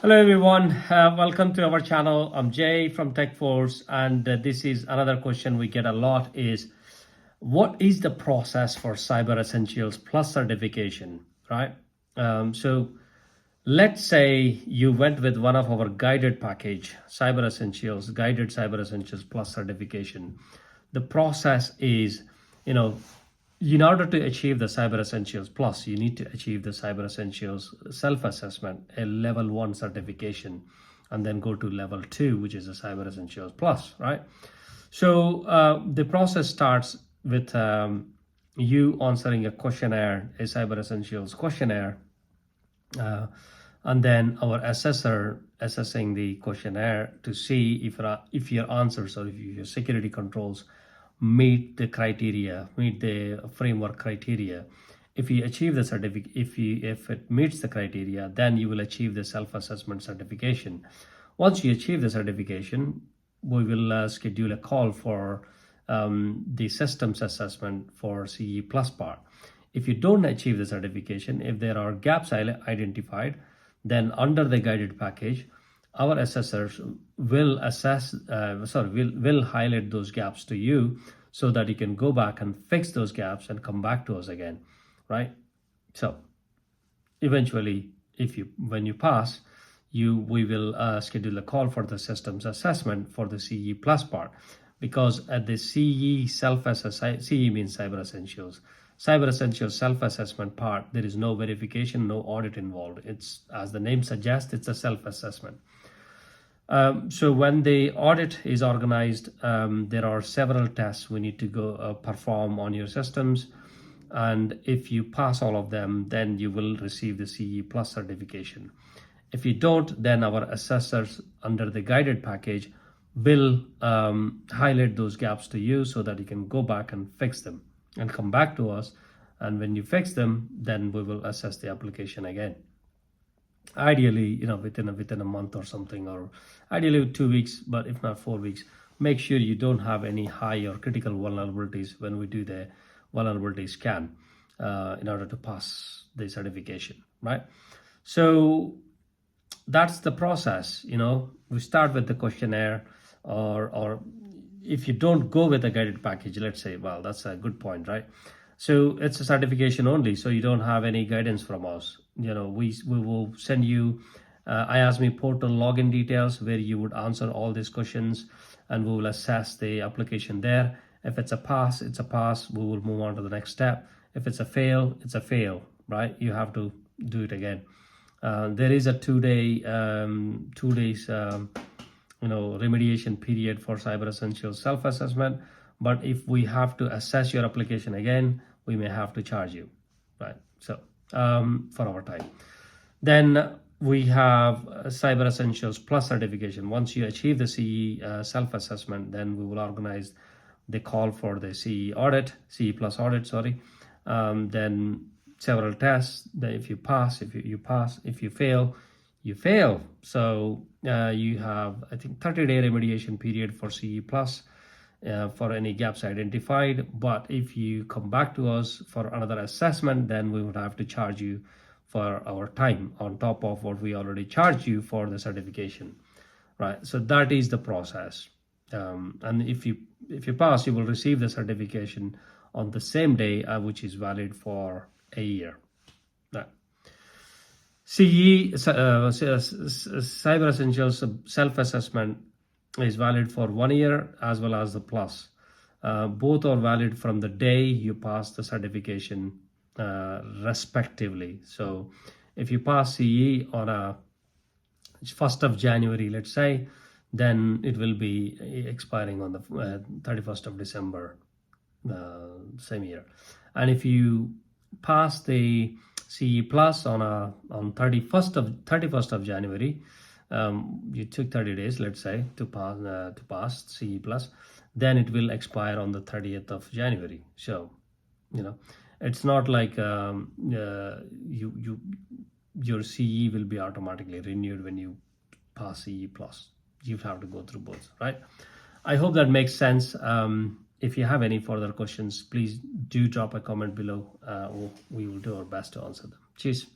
Hello everyone, welcome to our channel. I'm Jay from TechForce, and this is another question we get a lot is, what is the process for Cyber Essentials Plus certification, right? So let's say you went with one of our guided package, Cyber Essentials, guided Cyber Essentials Plus certification. The process is, in order to achieve the Cyber Essentials Plus, you need to achieve the Cyber Essentials self-assessment, a level 1 certification, and then go to level 2, which is a Cyber Essentials Plus, right? So the process starts with you answering a questionnaire, a Cyber Essentials questionnaire, and then our assessor assessing the questionnaire to see if your answers or if your security controls meet the criteria, meet the framework criteria. If you achieve the certificate, if it meets the criteria, then you will achieve the self-assessment certification. Once you achieve the certification, we will schedule a call for the systems assessment for CE Plus part. If you don't achieve the certification, if there are gaps identified, then under the guided package, our assessors will will highlight those gaps to you so that you can go back and fix those gaps and come back to us again, right? So eventually, when you pass, we will schedule a call for the systems assessment for the CE Plus part, because at the CE self-assessment, CE means Cyber Essentials. Cyber Essentials self-assessment part, there is no verification, no audit involved. It's, as the name suggests, it's a self-assessment. So when the audit is organized, there are several tests we need to go perform on your systems. And if you pass all of them, then you will receive the CE Plus certification. If you don't, then our assessors under the guided package will highlight those gaps to you so that you can go back and fix them and come back to us. And when you fix them, then we will assess the application again. Ideally, within a month or something, or ideally 2 weeks, but if not 4 weeks. Make sure you don't have any high or critical vulnerabilities when we do the vulnerability scan in order to pass the certification, right? So that's the process. We start with the questionnaire, or if you don't go with a guided package, let's say, well, that's a good point, right? So it's a certification only, so you don't have any guidance from us. We will send you IASME portal login details where you would answer all these questions, and we will assess the application there. If it's a pass, it's a pass. We will move on to the next step. If it's a fail, it's a fail, right? You have to do it again. There is a 2 days remediation period for Cyber Essentials self-assessment. But if we have to assess your application again, we may have to charge you, right? So for our time. Then we have Cyber Essentials Plus certification. Once you achieve the CE self-assessment, then we will organize the call for the CE audit, CE Plus audit, sorry. Then several tests. Then if you pass, you pass. If you fail, you fail. So you have, I think, 30-day remediation period for CE Plus. For any gaps identified. But if you come back to us for another assessment, then we would have to charge you for our time on top of what we already charged you for the certification, right? So that is the process. And if you pass, you will receive the certification on the same day, which is valid for a year. Right. CE Cyber Essentials self-assessment is valid for 1 year, as well as the Plus. Both are valid from the day you pass the certification, respectively. So if you pass CE on a 1st of January, let's say, then it will be expiring on the 31st of December, same year. And if you pass the CE Plus on 31st of January, you took 30 days, let's say, to pass CE Plus, then it will expire on the 30th of January. So, it's not like your CE will be automatically renewed when you pass CE Plus. You have to go through both, right? I hope that makes sense. If you have any further questions, please do drop a comment below. We will do our best to answer them. Cheers.